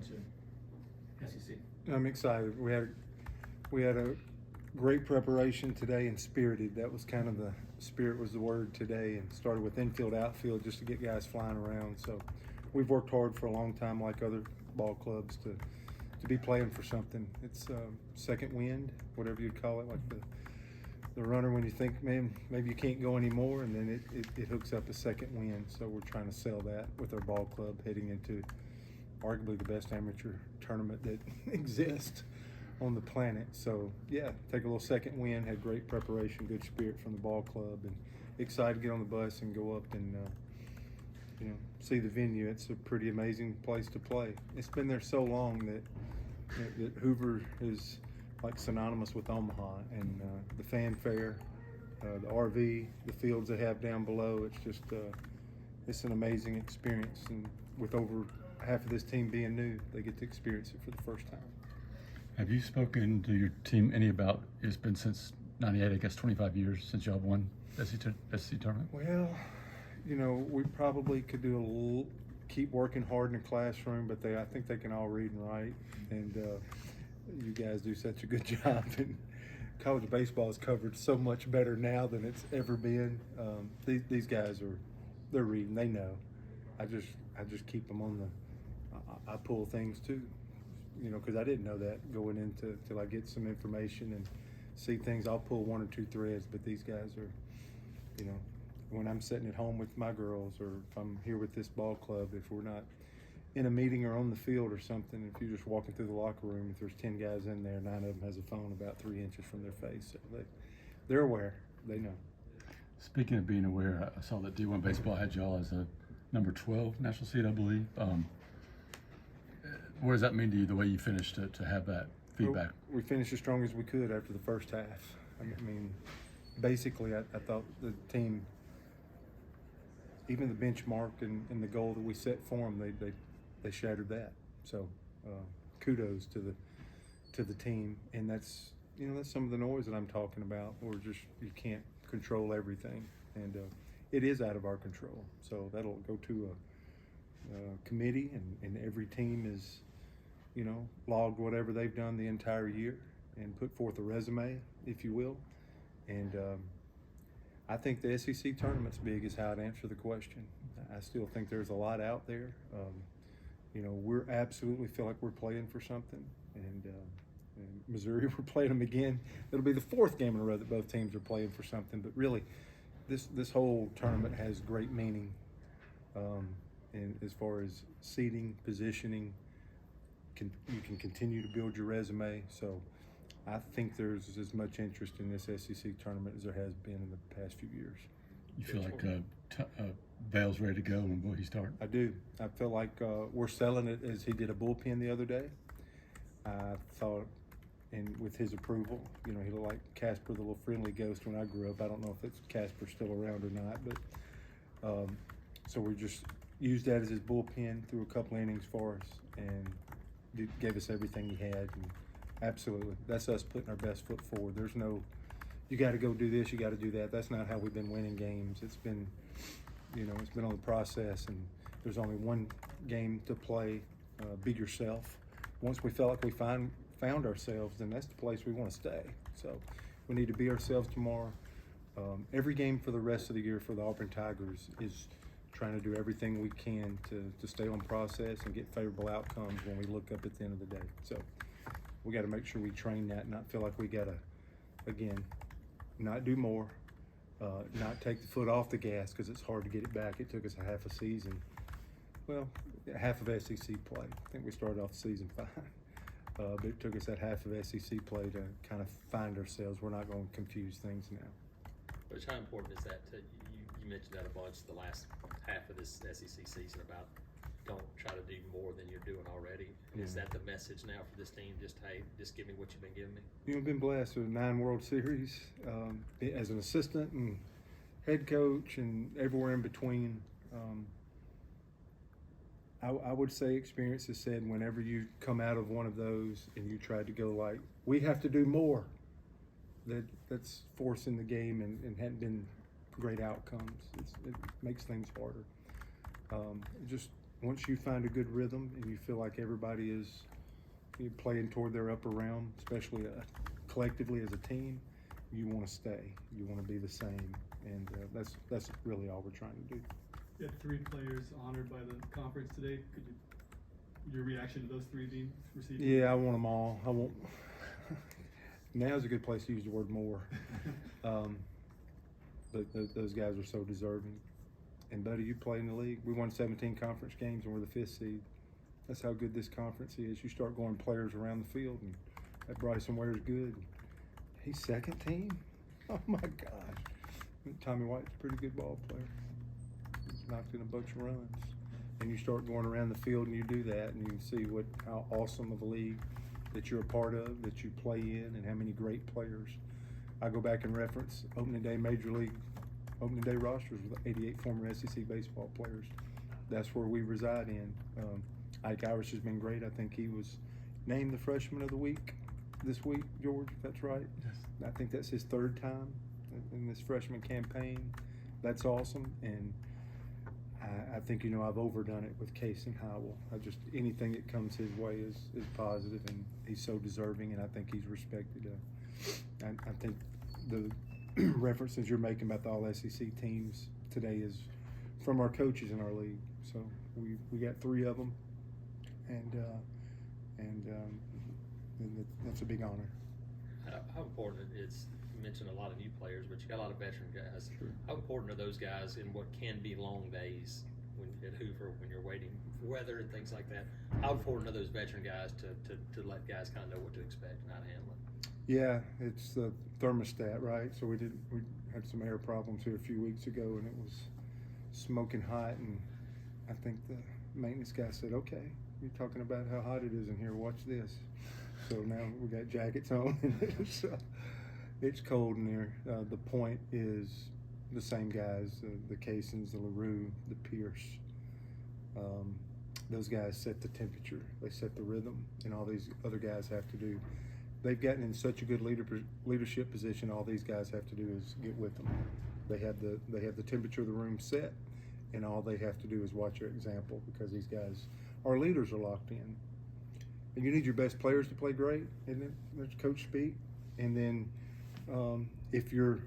to SEC? I'm excited. We had a great preparation today and spirited. That was kind of spirit was the word today, and started with infield, outfield, just to get guys flying around. So we've worked hard for a long time, like other ball clubs, to be playing for something. It's second wind, whatever you'd call it, like the runner when you think, man, maybe you can't go anymore, and then it hooks up a second wind. So we're trying to sell that with our ball club heading into arguably the best amateur tournament that exists on the planet. So yeah, take a little second wind, had great preparation, good spirit from the ball club, and excited to get on the bus and go up and see the venue. It's a pretty amazing place to play. It's been there so long that Hoover is like synonymous with Omaha, and the fanfare, the RV, the fields they have down below. It's just it's an amazing experience, and with over half of this team being new, they get to experience it for the first time. Have you spoken to your team any about, it's been since 98, I guess 25 years since y'all won SEC tournament? Well, we probably could do keep working hard in the classroom, but I think they can all read and write, and you guys do such a good job. And college baseball is covered so much better now than it's ever been. These guys they're reading, they know. I just keep them on I pull things too, because I didn't know that going into till I get some information and see things. I'll pull one or two threads, but these guys are, when I'm sitting at home with my girls, or if I'm here with this ball club, if we're not in a meeting or on the field or something, if you're just walking through the locker room, if there's 10 guys in there, 9 of them has a phone about 3 inches from their face. So they're aware, they know. Speaking of being aware, I saw that D1 Baseball had y'all as a number 12 national seed, I believe. What does that mean to you, the way you finished to have that feedback? Well, we finished as strong as we could after the first half. I mean, basically, I thought the team, even the benchmark and the goal that we set for them, they shattered that. So kudos to the team, and that's some of the noise that I'm talking about. Where you can't control everything, and it is out of our control. So that'll go to a committee, and every team is logged whatever they've done the entire year and put forth a resume, if you will. And I think the SEC tournament's big is how I'd answer the question. I still think there's a lot out there. We're absolutely feel like we're playing for something. And Missouri, we're playing them again. It'll be the 4th game in a row that both teams are playing for something. But really, this whole tournament has great meaning. And as far as seeding, positioning, you can continue to build your resume. So I think there's as much interest in this SEC tournament as there has been in the past few years. You feel like Bale's ready to go and will he start? I do. I feel like we're selling it as he did a bullpen the other day. I thought, and with his approval, he looked like Casper, the little friendly ghost when I grew up. I don't know if it's Casper still around or not, but so we just used that as his bullpen, threw a couple innings for us, and gave us everything he had. And absolutely, that's us putting our best foot forward. There's no, you got to go do this, you got to do that. That's not how we've been winning games. It's been, it's been on the process, and there's only one game to play. Be yourself. Once we felt like we found ourselves, then that's the place we want to stay. So we need to be ourselves tomorrow. Every game for the rest of the year for the Auburn Tigers is trying to do everything we can to stay on process and get favorable outcomes when we look up at the end of the day. So we got to make sure we train that, not feel like we got to, again, not do more, not take the foot off the gas because it's hard to get it back. It took us a half a season, well, half of SEC play. I think we started off the season fine, but it took us that half of SEC play to kind of find ourselves. We're not going to confuse things now. But how important is that to you mentioned that a bunch the last half of this SEC season about don't try to do more than you're doing already. Yeah. Is that the message now for this team? Just give me what you've been giving me? I've been blessed with 9 World Series as an assistant and head coach and everywhere in between. I would say experience has said whenever you come out of one of those and you try to go like, we have to do more, that's forcing the game and hadn't been great outcomes. It makes things harder. Just once you find a good rhythm and you feel like everybody is playing toward their upper realm, especially collectively as a team, you want to stay. You want to be the same, and that's really all we're trying to do. You had 3 players honored by the conference today. Your reaction to those 3 being received? Yeah, I want them all. I want. Now's a good place to use the word more. But those guys are so deserving. And buddy, you play in the league. We won 17 conference games and we're the 5th seed. That's how good this conference is. You start going players around the field, and that Bryson Ware's good. He's 2nd team. Oh my gosh. Tommy White's a pretty good ball player. He's knocked in a bunch of runs. And you start going around the field and you do that, and you see how awesome of a league that you're a part of, that you play in, and how many great players. I go back and reference opening day Major League opening day rosters with 88 former SEC baseball players. That's where we reside in. Ike Irish has been great. I think he was named the Freshman of the Week this week, George, if that's right. Yes. I think that's his 3rd time in this freshman campaign. That's awesome. And I think, I've overdone it with Case and Howell. Anything that comes his way is positive, and he's so deserving, and I think he's respected. I think the references you're making about the all-SEC teams today is from our coaches in our league. So we got 3 of them, and that's a big honor. How important it's, you mentioned a lot of new players, but you got a lot of veteran guys. Sure. How important are those guys in what can be long days at Hoover when you're waiting for weather and things like that? How important are those veteran guys to let guys kind of know what to expect and how to handle it? Yeah, it's the thermostat, right? So we had some air problems here a few weeks ago, and it was smoking hot, and I think the maintenance guy said, "Okay, you're talking about how hot it is in here. Watch this." So now we got jackets on. So it's cold in there. The point is the same guys, the Casons, the LaRue, the Pierce. Those guys set the temperature. They set the rhythm, and all these other guys have to do. They've gotten in such a good leadership position. All these guys have to do is get with them. They have the temperature of the room set, and all they have to do is watch your example, because these guys, our leaders, are locked in. And you need your best players to play great, and then let coach speak. And then if your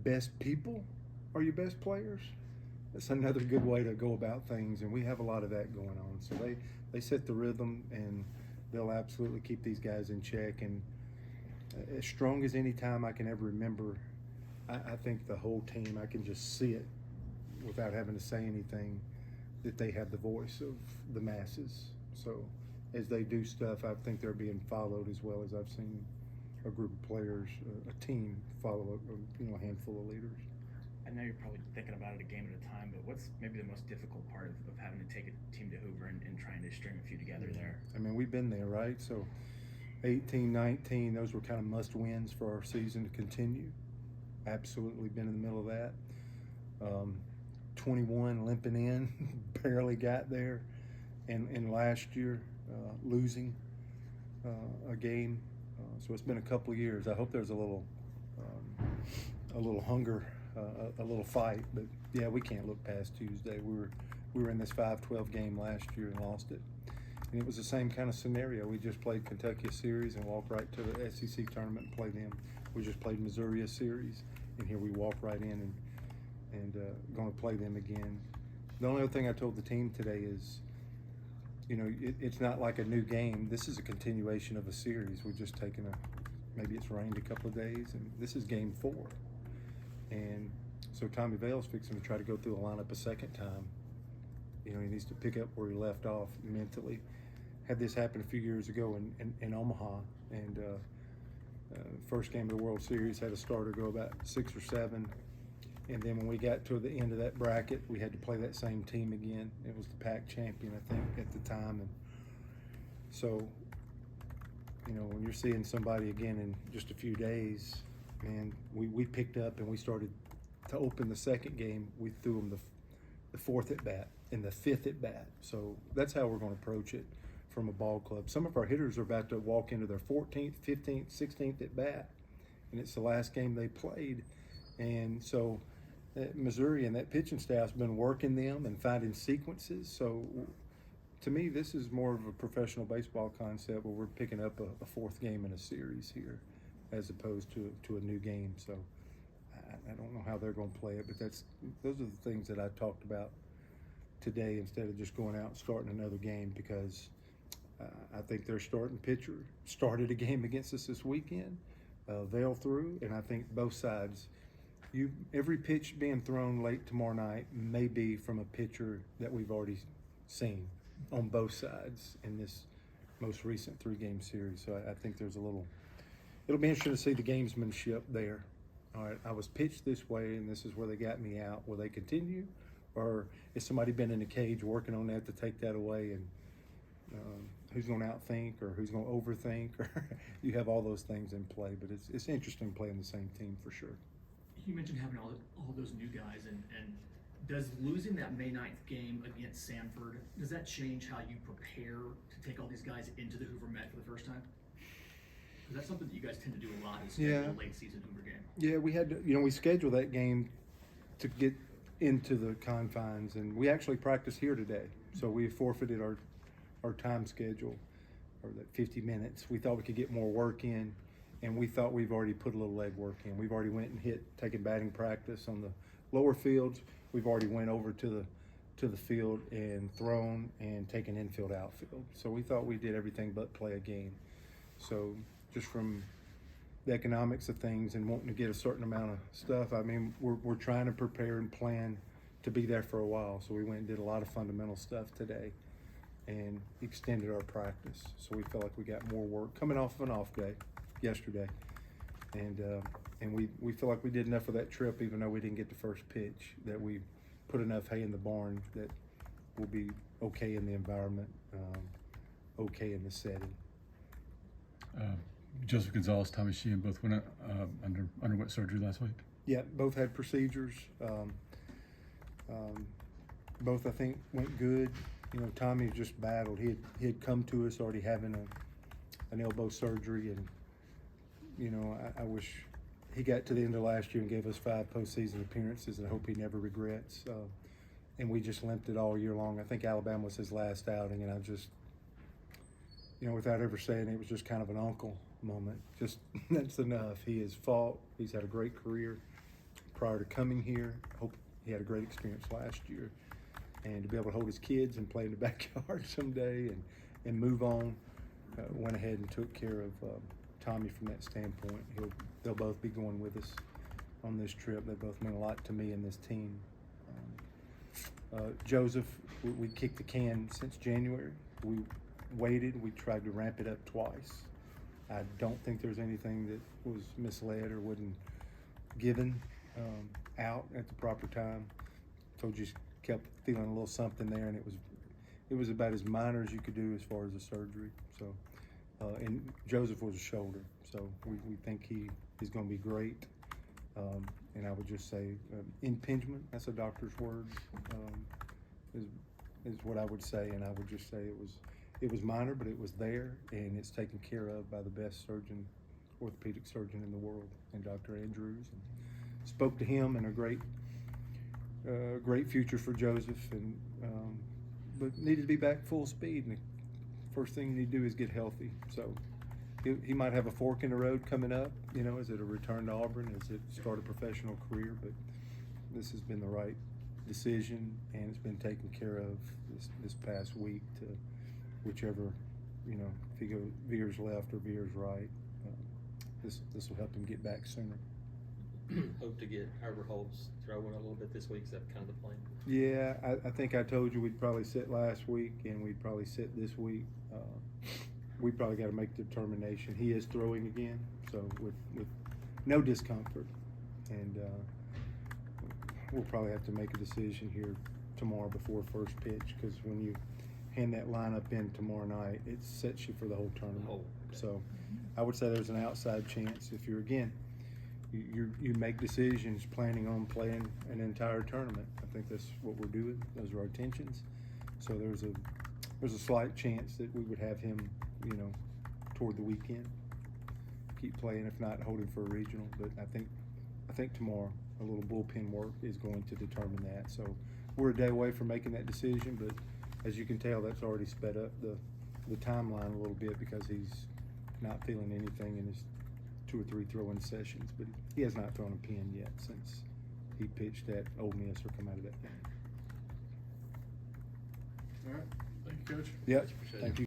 best people are your best players, that's another good way to go about things. And we have a lot of that going on. So they set the rhythm, and they'll absolutely keep these guys in check. And as strong as any time I can ever remember, I think the whole team, I can just see it without having to say anything, that they have the voice of the masses. So as they do stuff, I think they're being followed, as well as I've seen a group of players, a team follow a handful of leaders. I know you're probably thinking about it a game at a time, but what's maybe the most difficult part of having to take a team to Hoover and trying to string a few together there? I mean, we've been there, right? So 18, 19, those were kind of must wins for our season to continue. Absolutely been in the middle of that. 21 limping in, barely got there. And last year, losing a game. So it's been a couple of years. I hope there's a little hunger, a little fight. But yeah, we can't look past Tuesday. We were in this 5-12 game last year and lost it. And it was the same kind of scenario. We just played Kentucky a series and walked right to the SEC tournament and played them. We just played Missouri a series, and here we walk right in and going to play them again. The only other thing I told the team today is, it's not like a new game. This is a continuation of a series. We've just taken maybe it's rained a couple of days, and this is game 4. And so Tommy Vale's fixing to try to go through a lineup a second time. He needs to pick up where he left off mentally. Had this happen a few years ago in Omaha, and first game of the World Series, had a starter go about 6 or 7. And then when we got to the end of that bracket, we had to play that same team again. It was the PAC champion, I think, at the time. And so, when you're seeing somebody again in just a few days, man, we picked up and we started to open the second game. We threw them the 4th at bat and the 5th at bat. So that's how we're going to approach it from a ball club. Some of our hitters are about to walk into their 14th, 15th, 16th at bat, and it's the last game they played. And so Missouri and that pitching staff's been working them and finding sequences. So to me, this is more of a professional baseball concept where we're picking up a fourth game in a series here as opposed to a new game. So I don't know how they're going to play it, but those are the things that I talked about today instead of just going out and starting another game, because I think their starting pitcher started a game against us this weekend. They'll through, and I think both sides, every pitch being thrown late tomorrow night may be from a pitcher that we've already seen on both sides in this most recent 3-game series. So I think there's it'll be interesting to see the gamesmanship there. All right, I was pitched this way, and this is where they got me out. Will they continue, or has somebody been in the cage working on that to take that away? And who's going to outthink, or who's going to overthink, or you have all those things in play. But it's interesting playing the same team for sure. You mentioned having all those new guys, and does losing that May 9th game against Sanford, does that change how you prepare to take all these guys into the Hoover Met for the first time? Because that's something that you guys tend to do a lot, is schedule a late season Hoover game. Yeah, we had to, we scheduled that game to get into the confines, and we actually practiced here today. So we forfeited our time schedule, or that 50 minutes. We thought we could get more work in, and we thought we've already put a little leg work in. We've already went and taken batting practice on the lower fields. We've already went over to the field and thrown and taken infield, outfield. So we thought we did everything but play a game. So just from the economics of things and wanting to get a certain amount of stuff, I mean, we're trying to prepare and plan to be there for a while. So we went and did a lot of fundamental stuff today and extended our practice. So we felt like we got more work coming off of an off day yesterday. And we feel like we did enough of that trip, even though we didn't get the first pitch, that we put enough hay in the barn that we'll be okay in the environment, okay in the setting. Joseph Gonzalez, Tommy Sheehan both went underwent surgery last week. Yeah, both had procedures. Both I think went good. Tommy just battled. He had come to us already having an elbow surgery, and I wish he got to the end of last year and gave us 5 postseason appearances, and I hope he never regrets. And we just limped it all year long. I think Alabama was his last outing, and I just, without ever saying it, was just kind of an uncle moment. Just that's enough. He has fought. He's had a great career prior to coming here. I hope he had a great experience last year, and to be able to hold his kids and play in the backyard someday and move on, went ahead and took care of Tommy from that standpoint. They'll both be going with us on this trip. They both mean a lot to me and this team. Joseph, we kicked the can since January. We waited. We tried to ramp it up twice. I don't think there's anything that was misled or wasn't given out at the proper time. So just kept feeling a little something there, and it was about as minor as you could do as far as the surgery. So, and Joseph was a shoulder, so we think he's going to be great. And I would just say impingement, that's a doctor's word, is what I would say, and I would just say it was minor, but it was there, and it's taken care of by the best orthopedic surgeon in the world, and Dr. Andrews. And spoke to him, and a great future for Joseph, and but needed to be back full speed. And the first thing you need to do is get healthy. So he might have a fork in the road coming up. Is it a return to Auburn? Is it start a professional career? But this has been the right decision, and it's been taken care of this past week to whichever, if he veers left or veers right. This will help him get back sooner. Hope to get Herbert Holt's throwing a little bit this week. Is that kind of the plan? Yeah, I think I told you we'd probably sit last week, and we'd probably sit this week. We probably got to make the determination. He is throwing again, so with no discomfort, and we'll probably have to make a decision here tomorrow before first pitch, because when you hand that lineup in tomorrow night, it sets you for the whole tournament. Okay. So I would say there's an outside chance if you're, again, you make decisions planning on playing an entire tournament. I think that's what we're doing. Those are our intentions. So there's a slight chance that we would have him, toward the weekend, keep playing. If not, hold him for a regional. But I think tomorrow. a little bullpen work is going to determine that. So we're a day away from making that decision, but as you can tell, that's already sped up the timeline a little bit because he's not feeling anything in his 2 or 3 throwing sessions, but he has not thrown a pin yet since he pitched at Ole Miss or come out of that game. All right. Thank you, Coach. Yep, thank you.